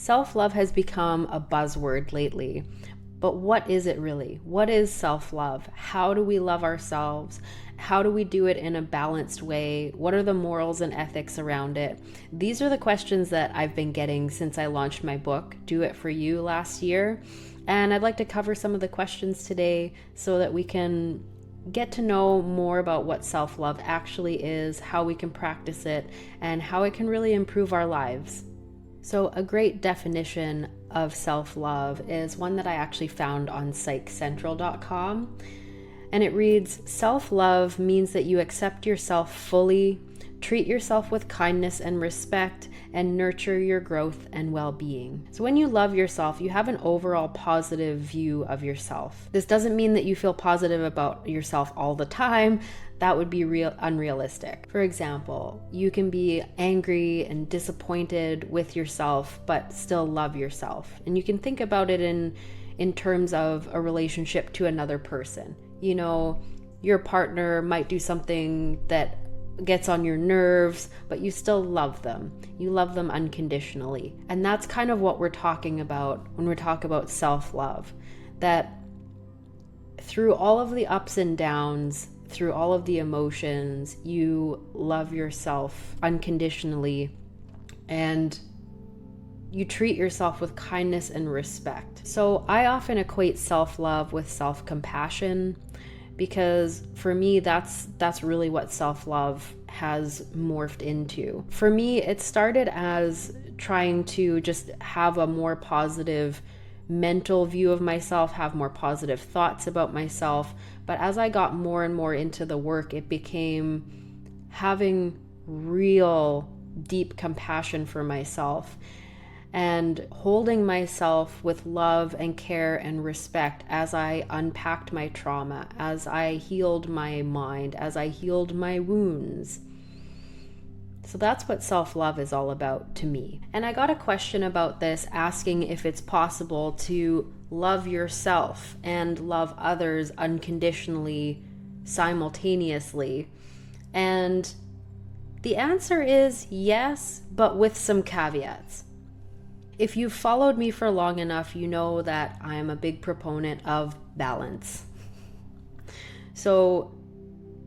Self-love has become a buzzword lately, but what is it really? What is self-love? How do we love ourselves? How do we do it in a balanced way? What are the morals and ethics around it? These are the questions that I've been getting since I launched my book, Do It For You, last year. And I'd like to cover some of the questions today so that we can get to know more about what self-love actually is, how we can practice it, and how it can really improve our lives. So a great definition of self-love is one that I actually found on psychcentral.com. And it reads, self-love means that you accept yourself fully, treat yourself with kindness and respect, and nurture your growth and well-being. So when you love yourself, you have an overall positive view of yourself. This doesn't mean that you feel positive about yourself all the time. That would be unrealistic. For example, you can be angry and disappointed with yourself, but still love yourself. And you can think about it in terms of a relationship to another person. You know, your partner might do something that gets on your nerves, but you still love them. You love them unconditionally. And that's kind of what we're talking about when we talk about self-love. That through all of the ups and downs, through all of the emotions, you love yourself unconditionally and you treat yourself with kindness and respect. So I often equate self-love with self-compassion, because for me, that's really what self-love has morphed into. For me, it started as trying to just have a more positive mental view of myself, have more positive thoughts about myself. But as I got more and more into the work, it became having real deep compassion for myself and holding myself with love and care and respect as I unpacked my trauma, as I healed my mind, as I healed my wounds. So that's what self-love is all about to me. And I got a question about this, asking if it's possible to love yourself and love others unconditionally, simultaneously. And the answer is yes, but with some caveats. If you've followed me for long enough, you know that I'm a big proponent of balance. So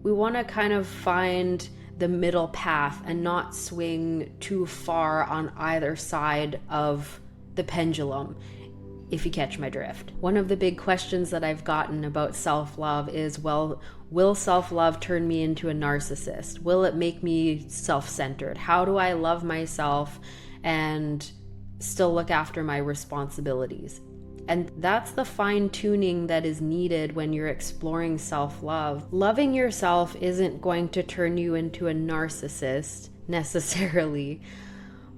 we want to kind of find the middle path and not swing too far on either side of the pendulum, if you catch my drift. One of the big questions that I've gotten about self-love is, well, will self-love turn me into a narcissist? Will it make me self-centered? How do I love myself and still look after my responsibilities? And that's the fine-tuning that is needed when you're exploring self-love. Loving yourself isn't going to turn you into a narcissist necessarily,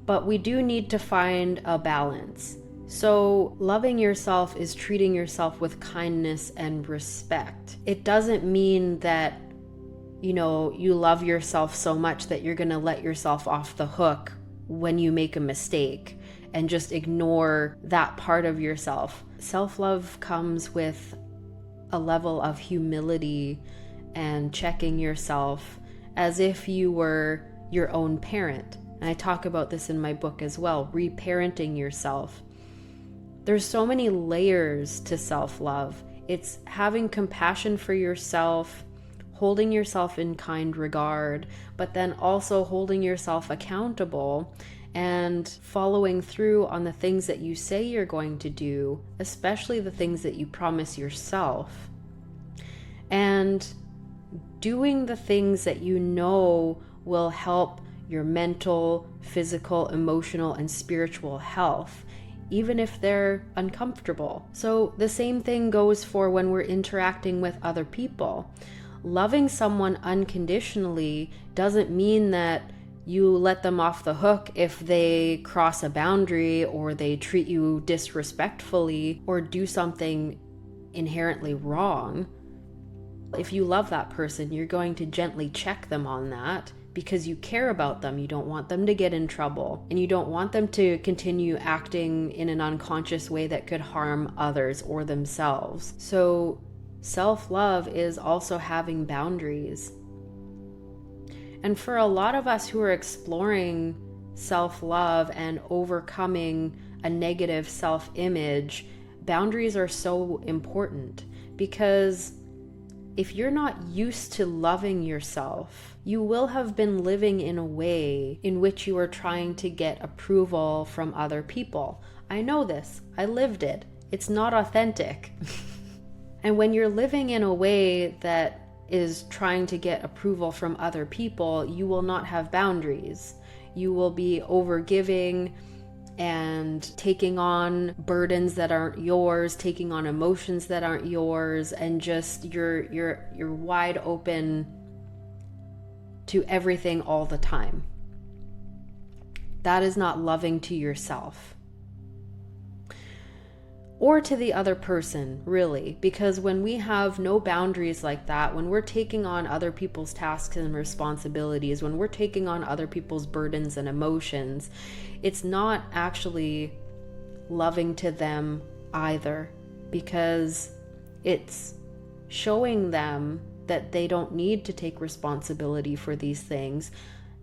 but we do need to find a balance. So loving yourself is treating yourself with kindness and respect. It doesn't mean that, you know, you love yourself so much that you're going to let yourself off the hook when you make a mistake and just ignore that part of yourself. Self-love comes with a level of humility and checking yourself as if you were your own parent. And I talk about this in my book as well, reparenting yourself. There's so many layers to self-love. It's having compassion for yourself, holding yourself in kind regard, but then also holding yourself accountable and following through on the things that you say you're going to do, especially the things that you promise yourself, and doing the things that you know will help your mental, physical, emotional, and spiritual health, even if they're uncomfortable. So the same thing goes for when we're interacting with other people. Loving someone unconditionally doesn't mean that you let them off the hook if they cross a boundary or they treat you disrespectfully or do something inherently wrong. If you love that person, you're going to gently check them on that because you care about them. You don't want them to get in trouble, and you don't want them to continue acting in an unconscious way that could harm others or themselves. So self-love is also having boundaries. And for a lot of us who are exploring self-love and overcoming a negative self-image, boundaries are so important, because if you're not used to loving yourself, you will have been living in a way in which you are trying to get approval from other people. I know this. I lived it. It's not authentic. And when you're living in a way that is trying to get approval from other people, you will not have boundaries. You will be overgiving and taking on burdens that aren't yours, taking on emotions that aren't yours, and just you're wide open to everything all the time. That is not loving to yourself or to the other person, really, because when we have no boundaries like that, when we're taking on other people's tasks and responsibilities, when we're taking on other people's burdens and emotions, it's not actually loving to them either, because it's showing them that they don't need to take responsibility for these things.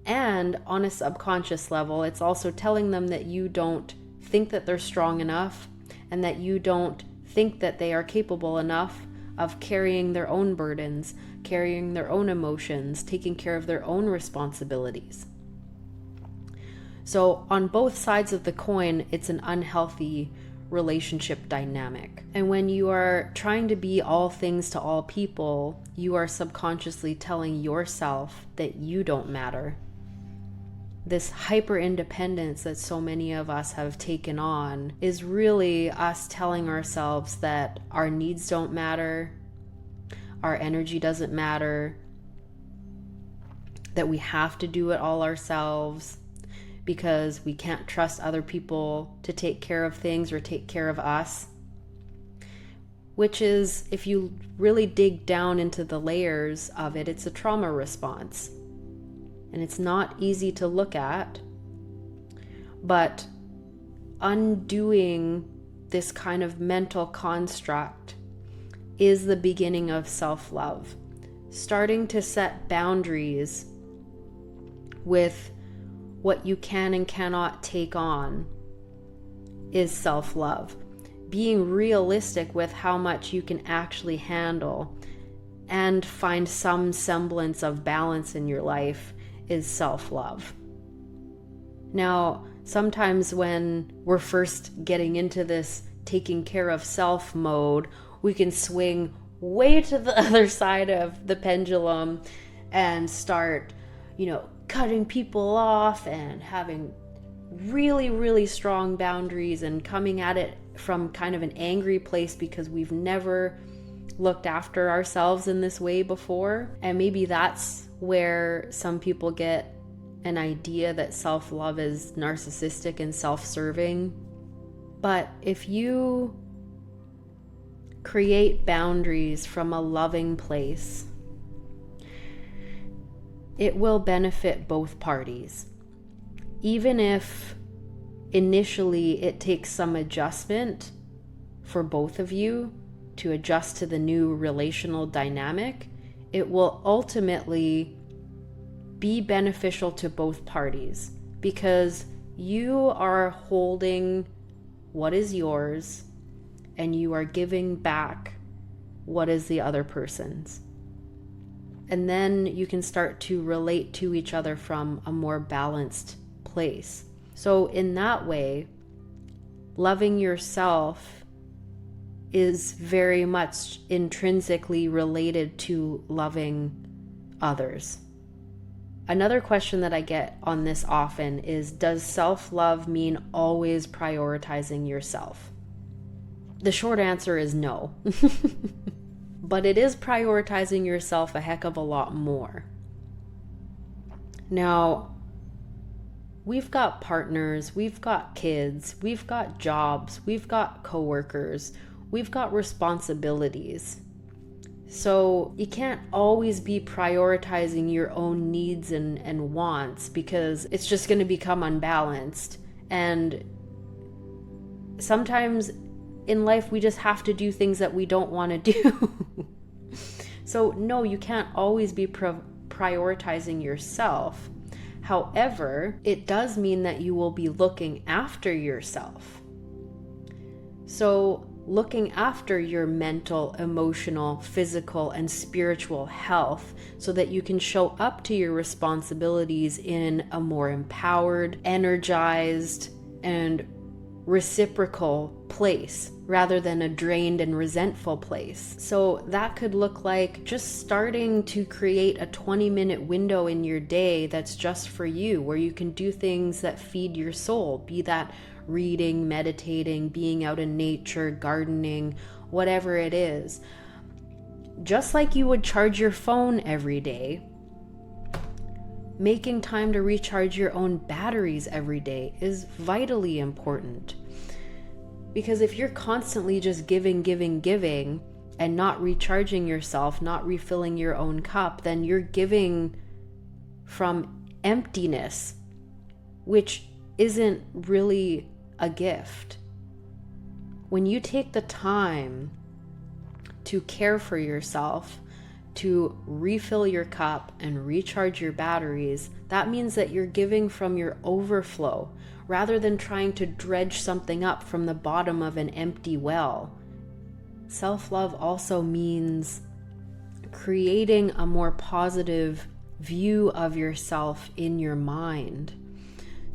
And on a subconscious level, it's also telling them that you don't think that they're strong enough, and that you don't think that they are capable enough of carrying their own burdens, carrying their own emotions, taking care of their own responsibilities. So on both sides of the coin, it's an unhealthy relationship dynamic. And when you are trying to be all things to all people, you are subconsciously telling yourself that you don't matter. This hyper independence that so many of us have taken on is really us telling ourselves that our needs don't matter, our energy doesn't matter, that we have to do it all ourselves because we can't trust other people to take care of things or take care of us. Which is, if you really dig down into the layers of it, it's a trauma response. And it's not easy to look at, but undoing this kind of mental construct is the beginning of self-love. Starting to set boundaries with what you can and cannot take on is self-love. Being realistic with how much you can actually handle and find some semblance of balance in your life is self-love. Now, sometimes when we're first getting into this taking care of self mode, we can swing way to the other side of the pendulum and start, cutting people off and having really, really strong boundaries and coming at it from kind of an angry place because we've never looked after ourselves in this way before. And maybe that's where some people get an idea that self-love is narcissistic and self-serving. But if you create boundaries from a loving place, it will benefit both parties. Even if initially it takes some adjustment for both of you to adjust to the new relational dynamic, it will ultimately be beneficial to both parties because you are holding what is yours and you are giving back what is the other person's. And then you can start to relate to each other from a more balanced place. So in that way, loving yourself is very much intrinsically related to loving others. Another question that I get on this often is, does self-love mean always prioritizing yourself? The short answer is no. But it is prioritizing yourself a heck of a lot more. Now, we've got partners, we've got kids, we've got jobs, we've got coworkers, we've got responsibilities. So you can't always be prioritizing your own needs and wants because it's just going to become unbalanced. And sometimes in life, we just have to do things that we don't want to do. So no, you can't always be prioritizing yourself. However, it does mean that you will be looking after yourself. So, looking after your mental, emotional, physical, and spiritual health so that you can show up to your responsibilities in a more empowered, energized, and reciprocal place rather than a drained and resentful place. So that could look like just starting to create a 20-minute window in your day that's just for you, where you can do things that feed your soul, be that reading, meditating, being out in nature, gardening, whatever it is. Just like you would charge your phone every day, making time to recharge your own batteries every day is vitally important. Because if you're constantly just giving, and not recharging yourself, not refilling your own cup, then you're giving from emptiness, which isn't really a gift. When you take the time to care for yourself, to refill your cup and recharge your batteries, that means that you're giving from your overflow rather than trying to dredge something up from the bottom of an empty well. Self-love also means creating a more positive view of yourself in your mind.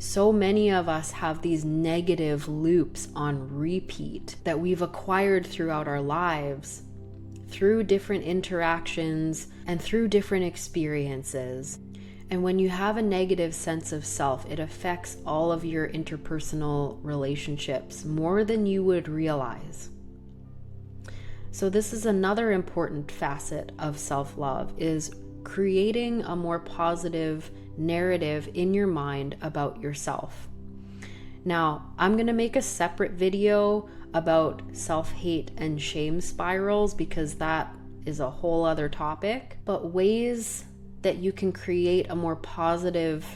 So many of us have these negative loops on repeat that we've acquired throughout our lives, through different interactions and through different experiences. And when you have a negative sense of self, it affects all of your interpersonal relationships more than you would realize. So this is another important facet of self-love, is creating a more positive narrative in your mind about yourself. Now, I'm going to make a separate video about self-hate and shame spirals because that is a whole other topic. But ways that you can create a more positive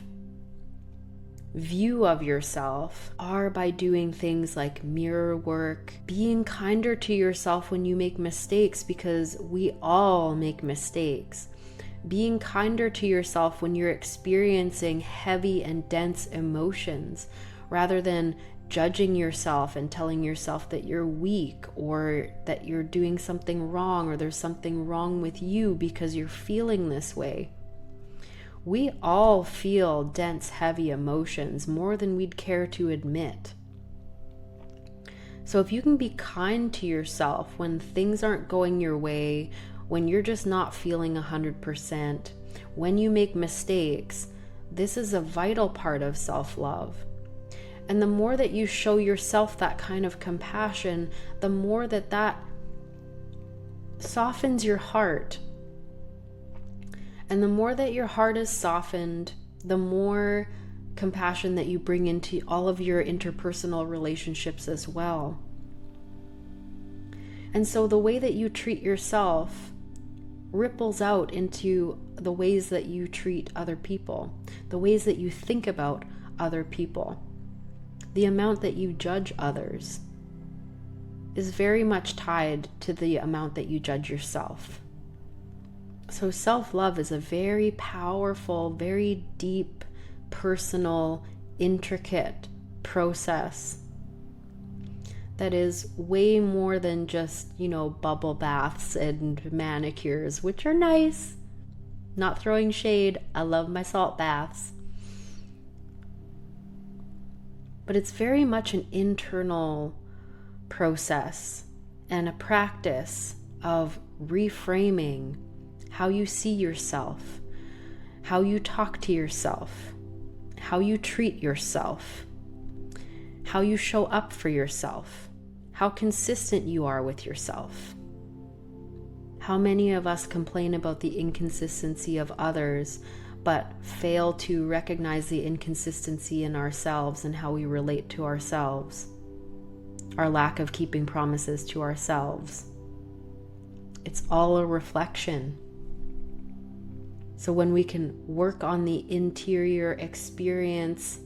view of yourself are by doing things like mirror work, being kinder to yourself when you make mistakes, because we all make mistakes. Being kinder to yourself when you're experiencing heavy and dense emotions, rather than judging yourself and telling yourself that you're weak or that you're doing something wrong or there's something wrong with you because you're feeling this way. We all feel dense, heavy emotions more than we'd care to admit. So if you can be kind to yourself when things aren't going your way, when you're just not feeling 100%, when you make mistakes, this is a vital part of self-love. And the more that you show yourself that kind of compassion, the more that softens your heart. And the more that your heart is softened, the more compassion that you bring into all of your interpersonal relationships as well. And so the way that you treat yourself ripples out into the ways that you treat other people, the ways that you think about other people. The amount that you judge others is very much tied to the amount that you judge yourself. So self-love is a very powerful, very deep, personal, intricate process that is way more than just, bubble baths and manicures, which are nice. Not throwing shade. I love my salt baths. But it's very much an internal process and a practice of reframing how you see yourself, how you talk to yourself, how you treat yourself, how you show up for yourself, how consistent you are with yourself. How many of us complain about the inconsistency of others, but fail to recognize the inconsistency in ourselves and how we relate to ourselves, our lack of keeping promises to ourselves. It's all a reflection. So when we can work on the interior experience,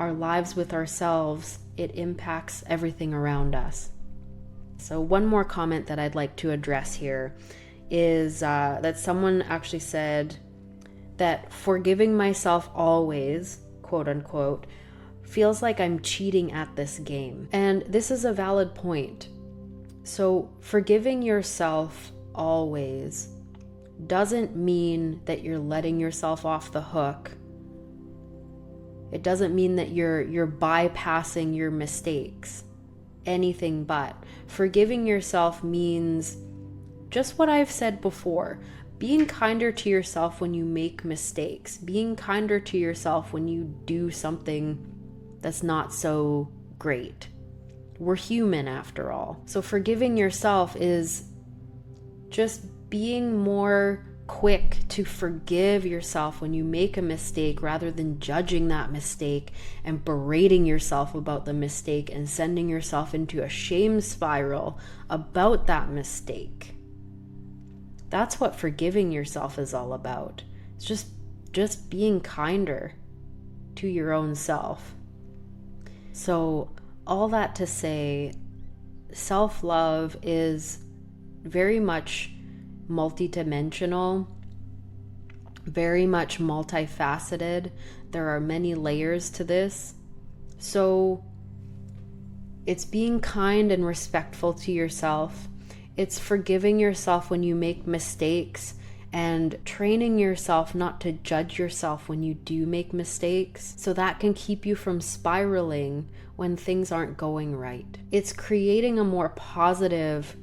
our lives with ourselves, it impacts everything around us. So one more comment that I'd like to address here is that someone actually said that forgiving myself always, quote unquote, feels like I'm cheating at this game. And this is a valid point. So forgiving yourself always doesn't mean that you're letting yourself off the hook. It doesn't mean that you're bypassing your mistakes. Anything but. Forgiving yourself means just what I've said before. Being kinder to yourself when you make mistakes. Being kinder to yourself when you do something that's not so great. We're human after all. So forgiving yourself is just being more quick to forgive yourself when you make a mistake rather than judging that mistake and berating yourself about the mistake and sending yourself into a shame spiral about that mistake. That's what forgiving yourself is all about. It's just being kinder to your own self. So all that to say, self-love is very much multidimensional, very much multifaceted. There are many layers to this. So it's being kind and respectful to yourself. It's forgiving yourself when you make mistakes and training yourself not to judge yourself when you do make mistakes, so that can keep you from spiraling when things aren't going right. It's creating a more positive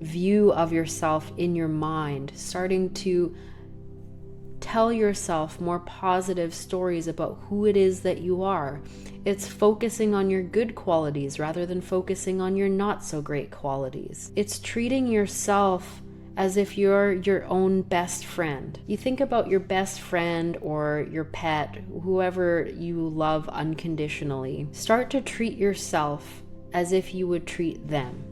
view of yourself in your mind, starting to tell yourself more positive stories about who it is that you are. It's focusing on your good qualities rather than focusing on your not so great qualities. It's treating yourself as if you're your own best friend. You think about your best friend or your pet, whoever you love unconditionally. Start to treat yourself as if you would treat them.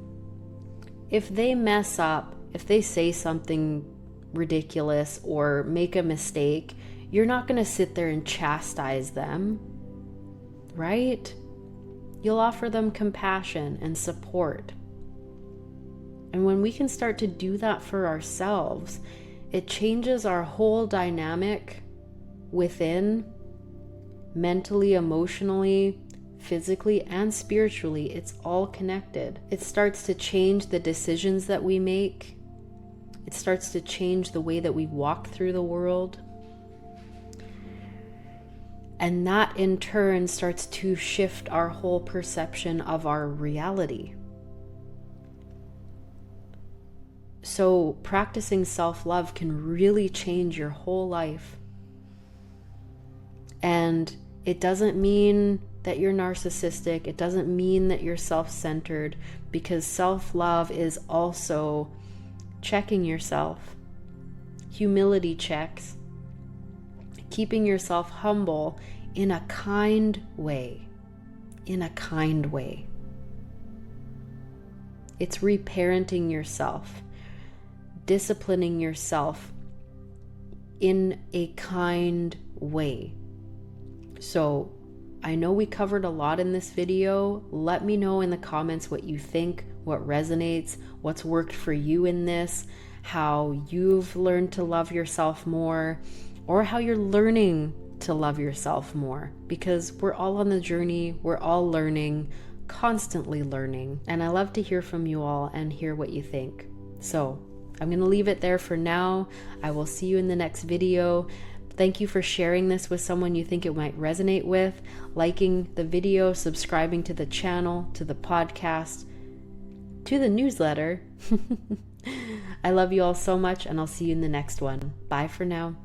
If they mess up, if they say something ridiculous or make a mistake, you're not going to sit there and chastise them, right? You'll offer them compassion and support. And when we can start to do that for ourselves, it changes our whole dynamic within, mentally, emotionally, physically, and spiritually. It's all connected. It starts to change the decisions that we make. It starts to change the way that we walk through the world. And that in turn starts to shift our whole perception of our reality. So practicing self-love can really change your whole life. And it doesn't mean that you're narcissistic. It doesn't mean that you're self-centered, because self-love is also checking yourself, humility checks, keeping yourself humble in a kind way. In a kind way. It's reparenting yourself, disciplining yourself in a kind way. So I know we covered a lot in this video. Let me know in the comments what you think, what resonates, what's worked for you in this, how you've learned to love yourself more, or how you're learning to love yourself more, because we're all on the journey, we're all learning, constantly learning, and I love to hear from you all and hear what you think. So I'm going to leave it there for now. I will see you in the next video. Thank you for sharing this with someone you think it might resonate with, liking the video, subscribing to the channel, to the podcast, to the newsletter. I love you all so much, and I'll see you in the next one. Bye for now.